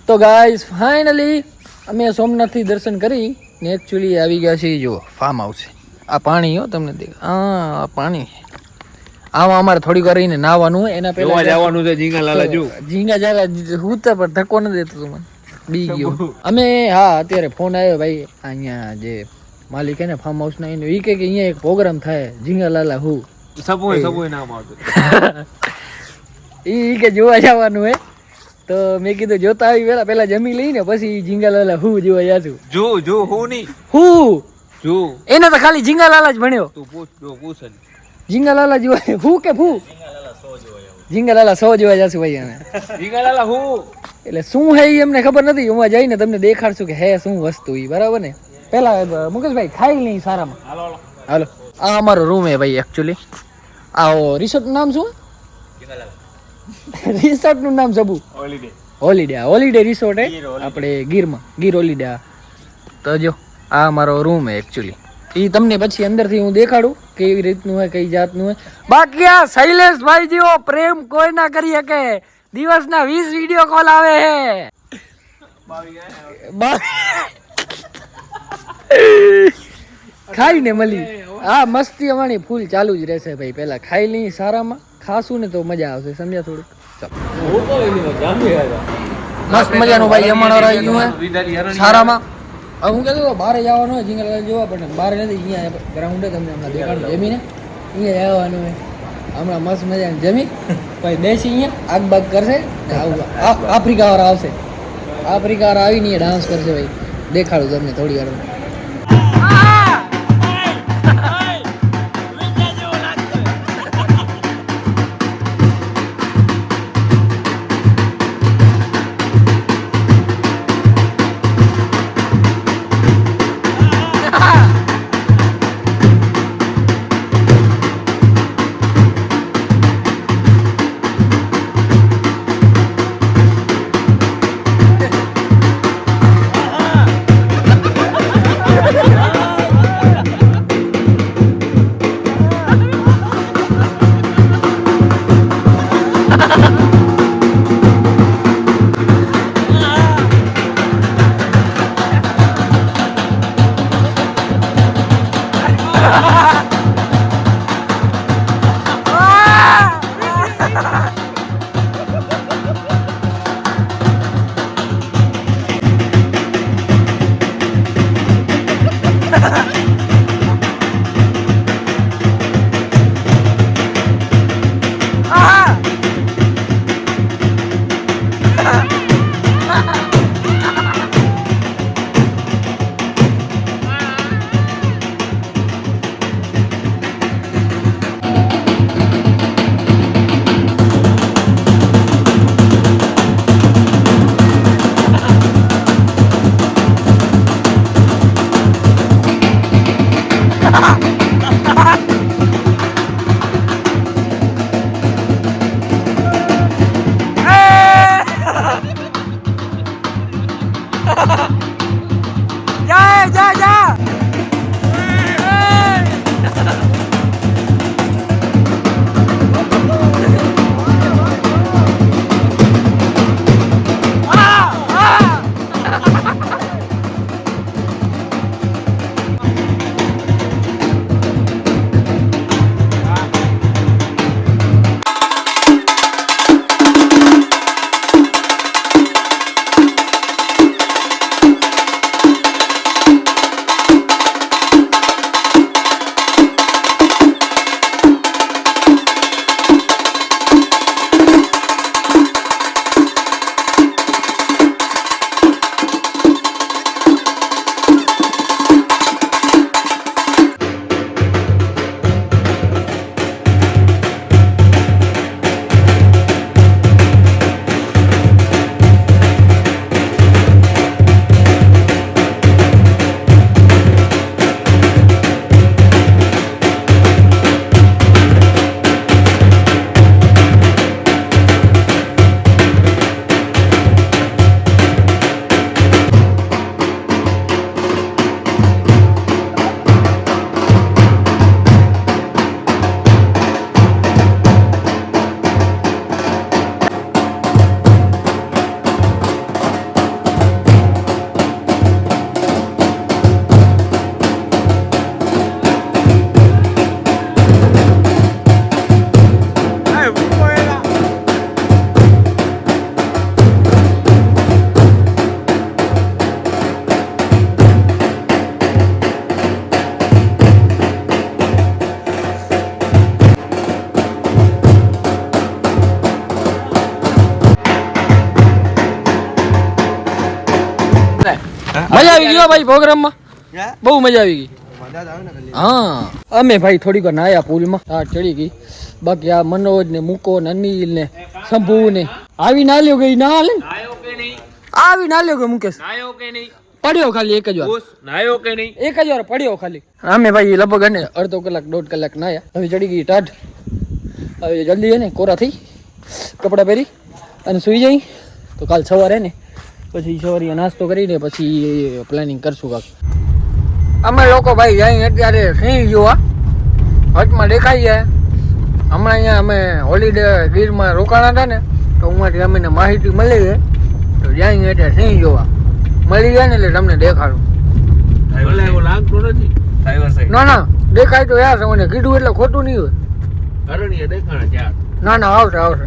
તો guys finally અમે સોમનાથથી દર્શન કરી ને એકચ્યુઅલી આવી ગયા છીએ જો ફાર્મ હાઉસ. આ પાણી હો તમને દેખ આ પાણી આમાં અમારે થોડીક વાર રહીને નાવાનું હોય એના પહેલા જવાનું છે ઝીંગાલાલા જો ઝીંગા જાલા હું તો પણ ધક્કો ન દેતો તું મને બી ગયો અમે. હા અત્યારે ફોન આવ્યો ભાઈ અહીંયા જે માલિક હે ને ફાર્મ હાઉસ ના એને ઈ કે અહીંયા એક પ્રોગ્રામ થાય ઝીંગાલાલા હું સબોય નામ આવતું ઈ કે જોવા જવાનું હે. તો મેં કીધું જોતા આવી પેલા જમી લઈને પછી ઝીંગાલાલા હું જોવા જાશું. જો હું નહીં હું જો એને તો ખાલી ઝીંગાલાલા જ ભણ્યો. તું પૂછ ઝીંગાલાલા જોવા હું કે ફૂ ઝીંગાલાલા 100 જોવા જશું ભાઈ અમે. ઝીંગાલાલા હું એટલે શું હે ઈ એમને ખબર નથી. હું જઈને તમને દેખાડશું કે હે શું વસ્તુ ઈ બરાબર ને. પેલા મુકેશભાઈ ખાઈ લઈ સારામાં. હાલો આ અમારો રૂમ હે ભાઈ એકચ્યુઅલી. આ રિસોર્ટ નું નામ શું? રિસોર્ટ નું નામ સબુ હોલિડે રિસોર્ટ હે આપણે ગીરમાં ગીર હોલિડે. તો જો આ અમારો રૂમ હે એકચ્યુઅલી. ઈ તમને પછી અંદરથી હું દેખાડું કેવી રીતનું હોય કઈ જાતનું હોય. બાકી આ શૈલેષભાઈ જેવો પ્રેમ કોઈ ના કરી શકે. દિવસના 20 વિડીયો કોલ આવે હે. ખાઈને મળી હા મસ્તી અમારી ફૂલ ચાલુ જ રહેશે ભાઈ. પેલા ખાઈ લઈ સારામાં ખાશું ને તો મજા આવશે સમજ્યા થોડુંક. મસ્ત મજાનું ભાઈ જમણવાર આવી ગયું હે સારામાં. હવે હું કહેતો બહાર જવાનું હોય ઝીંગાલાલા જોવા પણ બહાર નથી અહીંયા ગ્રાઉન્ડે તમને હમણાં દેખાડું જમીને અહીંયા જવાનું હોય. હમણાં મસ્ત મજાને જમી પછી બેસી અહીંયા આગ બાગ કરશે આફ્રિકા વાળા આવશે. આફ્રિકા વાળા આવીને અહીંયા ડાન્સ કરશે ભાઈ. દેખાડું તમને થોડી વાર. મજા આવી ગઈ હો ભાઈ પ્રોગ્રામમાં. બહુ મજા આવી ગઈ. હા અમે ભાઈ થોડીક વાર નાયા પુલમાં. હા ચડી ગઈ. બાકી આ મનોજ ને મુકો ને અનિલ ને શંભુ ને આવી ના લ્યો ગઈ ના હાલે ને. નાયો કે નહીં? આવી ના લ્યો ગઈ મુકેશ. નાયો કે નહીં? પડ્યો ખાલી એક જ વાર. નાયો કે નહીં? એક જ વાર પડ્યો ખાલી. અમે ભાઈ લગભગ ને અડધો કલાક 1.5 કલાક નાયા. હવે ચડી ગઈ ટાઢ. હવે જલ્દી હે ને કોરા થઈ કપડાં પહેરી અને સુઈ જઈ તો કાલ સવારે ને પછી સવારે નાસ્તો કરીને પછી પ્લાનિંગ કરશું કાક. અમે લોકો ભાઈ જાય અત્યારે સિંહ જોવા હટમાં દેખાઈ જાય. હમણાં અહીંયા અમે હોલિડે ગીરમાં રોકાણા હતા ને તો ઉમાંથી અમને માહિતી મળી ગઈ તો જાય અત્યારે સિંહ જોવા મળી જાય ને એટલે તમને દેખાડું. લાગતો નથી ના ના દેખાય તો યાર મને કીધું એટલે ખોટું નહીં હોય. અરણ્ય દેખાણા ચાર. ના ના આવશે આવશે.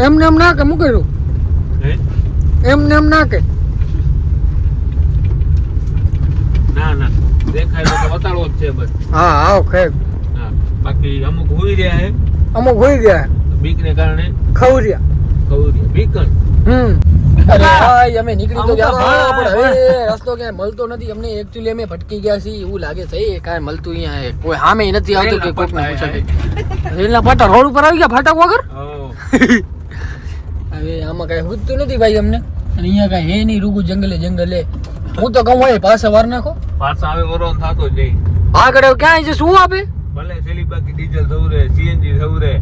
એમને એમ ના કે મૂકેલું એમને એમ ના કે ના ના દેખાય તો બતાડવો જ છે બસ. હા આવ ખેક. હા બાકી અમુક હોઈ રહ્યા હે અમુક હોઈ ગયા બીક ને કારણે ખવર્યા. ખવરી બીકન. અરે ભાઈ અમે નીકળી તો ગયા પણ હવે રસ્તો ક્યાંય મળતો નથી. અમને એકચ્યુઅલી અમે ભટકી ગયા છીએ એવું લાગે છે. કાંઈ મળતું અહીંયા કોઈ સામે નથી આવતું કે કોકને પૂછે. રેલના પાટા રોડ ઉપર આવી ગયા ફાટક વગર. હવે આમાં કાંઈ હુજતું નથી ભાઈ અમને. અને અહીંયા કાંઈ હે નહીં રૂગું જંગલે જંગલે. હું તો કહું હોય પાછા વાર નાખો. પાછા આવે વરોન થતો જ નહીં. આગળ ક્યાંય છે શું આપે ભલે સેલી બાકી ડીઝલ થવું રે સીએનજી થવું રે.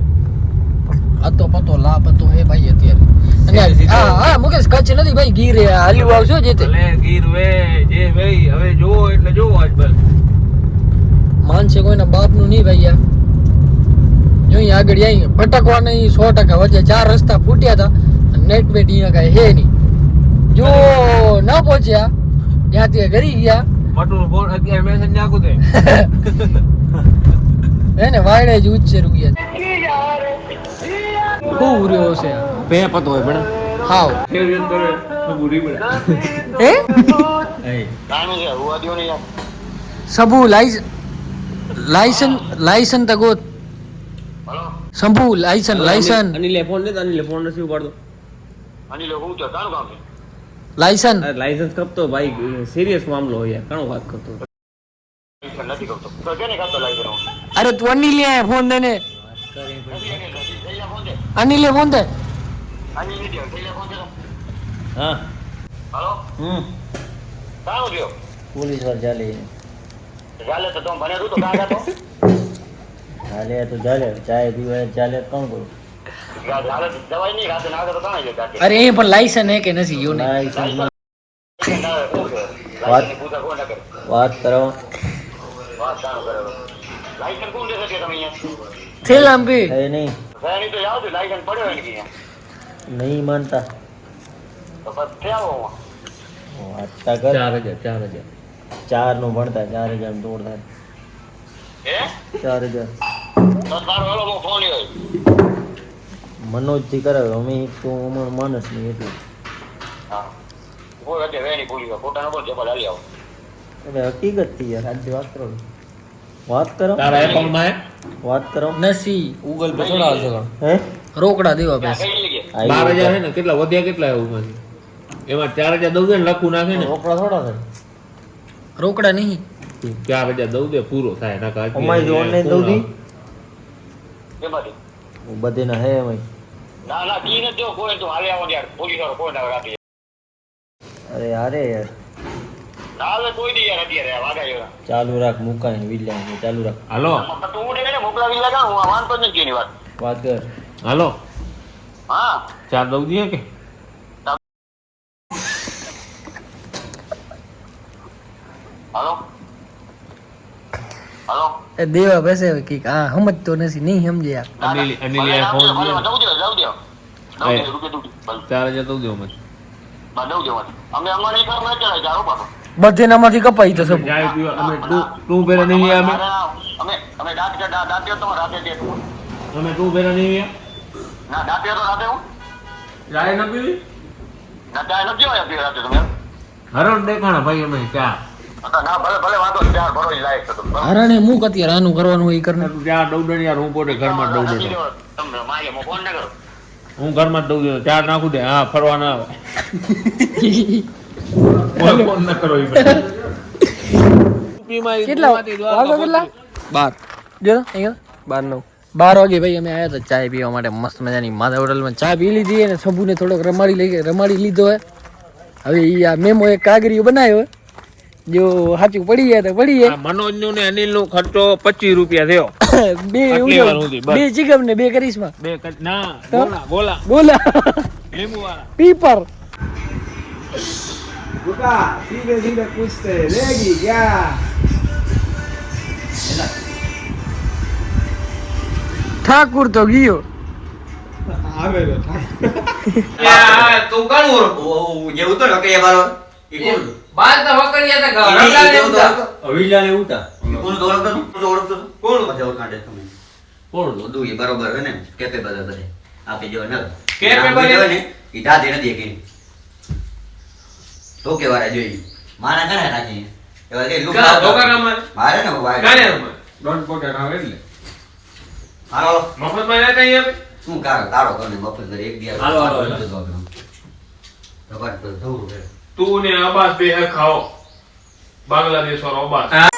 હતો પતો લાભ હતો હે ભાઈ અત્યારે. અને હા મુકેશ કચ્છ નથી ભાઈ ગીર હાલ્યું આવશો જે તે ભલે ગીર વે જે ભાઈ હવે જોવો એટલે જોવો આજ બસ. માનશે કોઈના બાપનું નહીં ભાઈ આ જોઈએ આગળ જાય ભટકવાના 100% વચ્ચે 4 રસ્તા ફૂટ્યા હતા નેટ બેટ અહીંયા કાંઈ હે નહીં. જો ન પહોંચ્યા ત્યાંથી ઘરી ગયા મટું બોલ અત્યારે મેસેજ નાખું દે એને વાયડે જ ઉચ્ચે રૂપિયા ખૂબ ઉર્યો છે પે પતો હોય પણ હાવ ફેવરેટ કરે બુરી બડા હે એ કાનું છે હુવા દો ને યાર. સબુ લાયસન તક ગોત હલો શંભુ લાયસન અનિલે ફોન લે અનિલે ફોન નથી ઉપાડતો. આની લો હું તો કાનું કામ છે. લાયસન લાયસન્સ કપતો ભાઈ સિરિયસ મામલો હોય યાર ઘણો વાત કરતો. નથી કરતો તો કેને કરતો લાગી રહ્યો. અરે તું અનિલે ફોન દે ને અનિલે ફોન દે. આની વિડિયો થઈલા ફોન કરો. હા હલો કાનું થયો પોલીસ વાર ચાલે ચાલે તો તમે ભણે તો કાં ગાતો ચાલે તો ચાલે ચાય પીવા ચાલે કોણ કરું ચાલે દવાઈ નહીં રાતે ના તો કાં છે કાકે અરે એ પણ લાયસન હે કે નથી યો ને વાત કરો વાત કાનું કરે લાઈસન્સ કોણ દે છે તમે અહીંયા થેલામ પી હે નહીં ફેરી તો જાવ તો લાઈસન્સ પડ્યો હોય ને નહીં માનતા તો પછી થયા વાંચતા કર 4000 4 નું ભણતા 4000 નું તોડતા હે 4000 તો તારો ઓલો મો ફોન હોય મનોજ થી કરાવે અમે તું અમર માણસ નહીં એટલું હા બોલ એટલે વેણી બોલી ફોટા નો બોલ જબલ હાલી આવો એટલે હકીકત થી યાર આજે વાત કરો તારા એકાઉન્ટમાં હે વાત કરો નસી ગૂગલ પે થોડા આવશે હે રોકડા દેવા ત્યાં પૈસા કઈ લઈએ 12000 હે ને કેટલા વધ્યા કેટલા એવું માંથી એમાં 4000 દઉં દે ને લખું નાખે ને રોકડા થોડા થાય રોકડા નહીં 4000 દઉં દે પૂરો થાય નાકા અમારી જો ઓનલાઈન દઉં દી એમાંથી બધે ના હે અમે ના ના કી ન જો કોઈ તો હાલે આવો યાર પોલીસ વાળો કોઈ ના રાખી અરે અરે યાર ના હવે કોઈ દી યાર અત્યારે વાગાયો ચાલુ રાખ મુકાય વિલ્લા ચાલુ રાખ હાલો તો હું એને મોકલાવી લગા હું વાંધો જ નથી એની વાત વાત કર હાલો હા 4 દઉં દે કે હાલો હાલો એ દેવા પૈસે કે હા સમજતો નથી નહીં સમજે યાર અનિલ યાર ફોન દે જાવ દો રૂપિયા 4000 દઉં દે મને દઉં દો અમે અમારી ઘર માં ચલાય જાવ પાછો બધેનામાંથી કપાઈ તો સબ ચાય પીવા અમે તું પેલા નહીં અમે અમે દાંત્યો તો રાતે દે અમે તું પેલા નહીં ના દાંત્યો તો રાતે હું ચાય ન પીવી ના ચાય નથી આવ્યા પી રાતે તમે હરણ દેખાણા ભાઈ અમે ચા ના ભલે ભલે વાંધો નહીં, ચાર ભરો લાયક તો તમે હરણે મૂક અત્યારે આનું કરવાનું હોય એ કરને ચા દઉં યાર હું પોતે ઘરમાં દઉં તમને માગે મો ફોન ના કરો હું ઘરમાં જ દઉં છું 4 નાખું દે હા ફરવા ના આવે ફોન ન કરો ઈ કેટલા વાગો કેટલા 12 જો અહીંયા 12 વાગે ભાઈ અમે આયા હતા ચાય પીવા માટે મસ્ત મજાની માધવ હોટલમાં ચા પી લીધી અને શંભુને થોડોક રમાડી લીધો હે હવે ઈ આ મેમો એક કાગરીઓ બનાવ્યો હે જો સાચું પડી જાય તો પડી જાય મનોજ નું ને અનિલ નું ખર્ચો 25 રૂપિયા થયો બે ચિકમ ને બે કરિશ્મા ના ગોલા લીંબુ વાળા પીપર रुका सीधे सीधे पूछते लेगी क्या ઠાકુર તો ગયો आवे रो તું કાણું જે ઉતરો કે બારો ઈ કોણ બાદ તો વકરિયા તા અવિલાને ઉતા કોણ ઓળખતો કોણ પછી ઓળખાડે તમે કોણ બધું એ બરોબર હે ને કેપેબલ બધે આપે જો ને કેપેબલ ને ઈ દાદે નથી કે તો કે વાળા જોઈ મારા કને રાખી એવા કે લુક ધોકા કામ મારે ને વાય કાને રમે डॉट पोकेट આવે એટલે હાલો મફત માં રહેતા અહીંયા શું કારો તારો કરીને મફત કરી એક દિવસ હાલો. તો પર તો દૂર હે તું ને અબ્બાસ બે ખાઓ બાંગ્લાદેશ વાળો અબ્બાસ